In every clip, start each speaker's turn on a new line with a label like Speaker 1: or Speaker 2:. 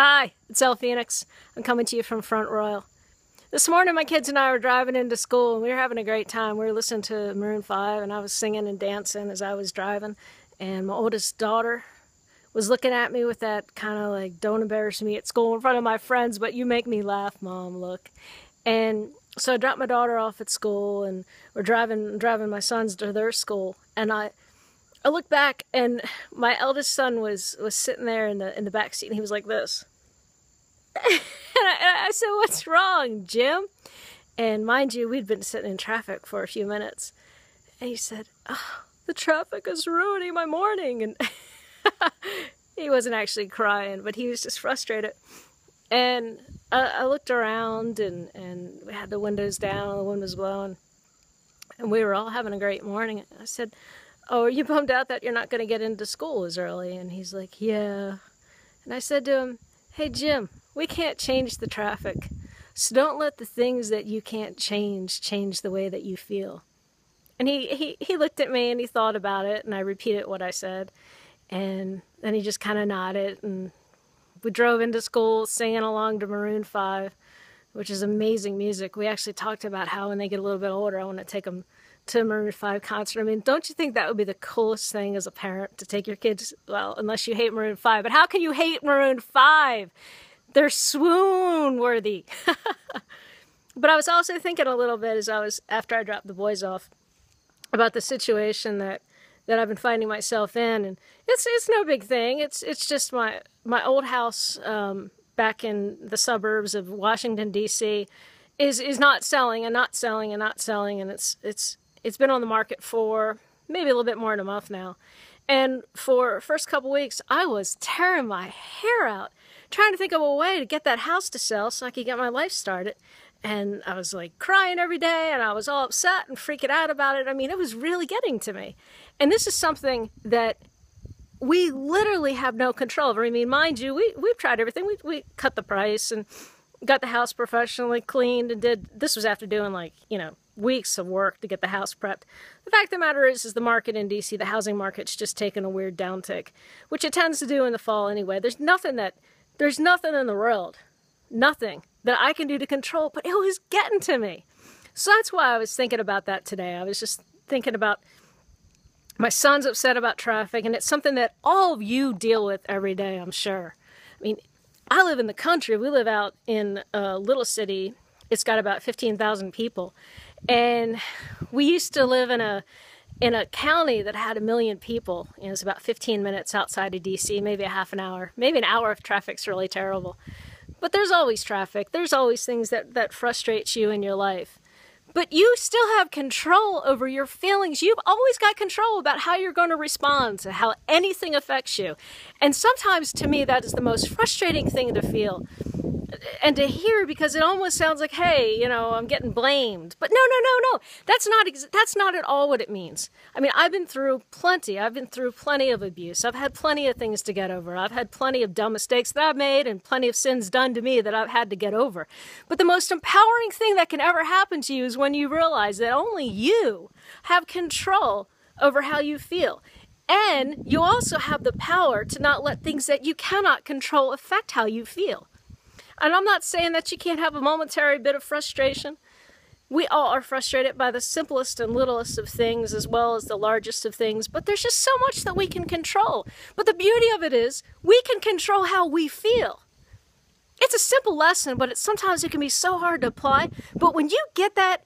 Speaker 1: Hi, it's Elle Phoenix. I'm coming to you from Front Royal. This morning my kids and I were driving into school and we were having a great time. We were listening to Maroon 5 and I was singing and dancing as I was driving. And my oldest daughter was looking at me with that kind of like, don't embarrass me at school in front of my friends, but you make me laugh, Mom, look. And so I dropped my daughter off at school and we're driving my sons to their school. And I looked back and my eldest son was sitting there in the back seat and he was like this. And I said, "What's wrong, Jim?" And mind you, we'd been sitting in traffic for a few minutes. And he said, "Oh, the traffic is ruining my morning." And he wasn't actually crying, but he was just frustrated. And I looked around and we had the windows down, the wind was blowing. And we were all having a great morning. I said, "Oh, are you bummed out that you're not going to get into school as early?" And he's like, "Yeah." And I said to him, "Hey, Jim, we can't change the traffic. So don't let the things that you can't change the way that you feel." And he looked at me and he thought about it, and I repeated what I said. And then he just kind of nodded, and we drove into school singing along to Maroon 5, which is amazing music. We actually talked about how when they get a little bit older, I want to take them to a Maroon 5 concert. I mean, don't you think that would be the coolest thing as a parent, to take your kids, well, unless you hate Maroon 5, but how can you hate Maroon 5? They're swoon-worthy. But I was also thinking a little bit after I dropped the boys off, about the situation that I've been finding myself in, and it's no big thing. It's just my old house back in the suburbs of Washington, D.C. is not selling and not selling and not selling, and it's been on the market for maybe a little bit more than a month now. And for the first couple weeks, I was tearing my hair out, trying to think of a way to get that house to sell so I could get my life started. And I was like crying every day, and I was all upset and freaking out about it. I mean, it was really getting to me. And this is something that we literally have no control over. I mean, mind you, we've tried everything. We cut the price and got the house professionally cleaned and this was after doing like, weeks of work to get the house prepped. The fact of the matter is the market in DC, the housing market's just taken a weird downtick, which it tends to do in the fall anyway. There's nothing in the world, nothing that I can do to control, but it was getting to me. So that's why I was thinking about that today. I was just thinking about my son's upset about traffic, and it's something that all of you deal with every day, I'm sure. I mean, I live in the country. We live out in a little city. It's got about 15,000 people. And we used to live in a county that had 1 million people. It's about 15 minutes outside of DC, maybe a half an hour, maybe an hour if traffic's really terrible. But there's always traffic. There's always things that frustrate you in your life. But you still have control over your feelings. You've always got control about how you're going to respond to how anything affects you. And sometimes, to me, that is the most frustrating thing to feel and to hear, because it almost sounds like, hey, I'm getting blamed. But no. That's not at all what it means. I mean, I've been through plenty. I've been through plenty of abuse. I've had plenty of things to get over. I've had plenty of dumb mistakes that I've made and plenty of sins done to me that I've had to get over. But the most empowering thing that can ever happen to you is when you realize that only you have control over how you feel. And you also have the power to not let things that you cannot control affect how you feel. And I'm not saying that you can't have a momentary bit of frustration. We all are frustrated by the simplest and littlest of things as well as the largest of things, but there's just so much that we can control. But the beauty of it is we can control how we feel. It's a simple lesson, but sometimes it can be so hard to apply. But when you get that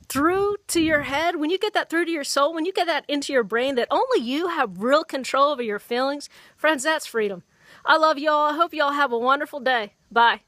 Speaker 1: through to your head, when you get that through to your soul, when you get that into your brain that only you have real control over your feelings, friends, that's freedom. I love y'all. I hope y'all have a wonderful day. Bye.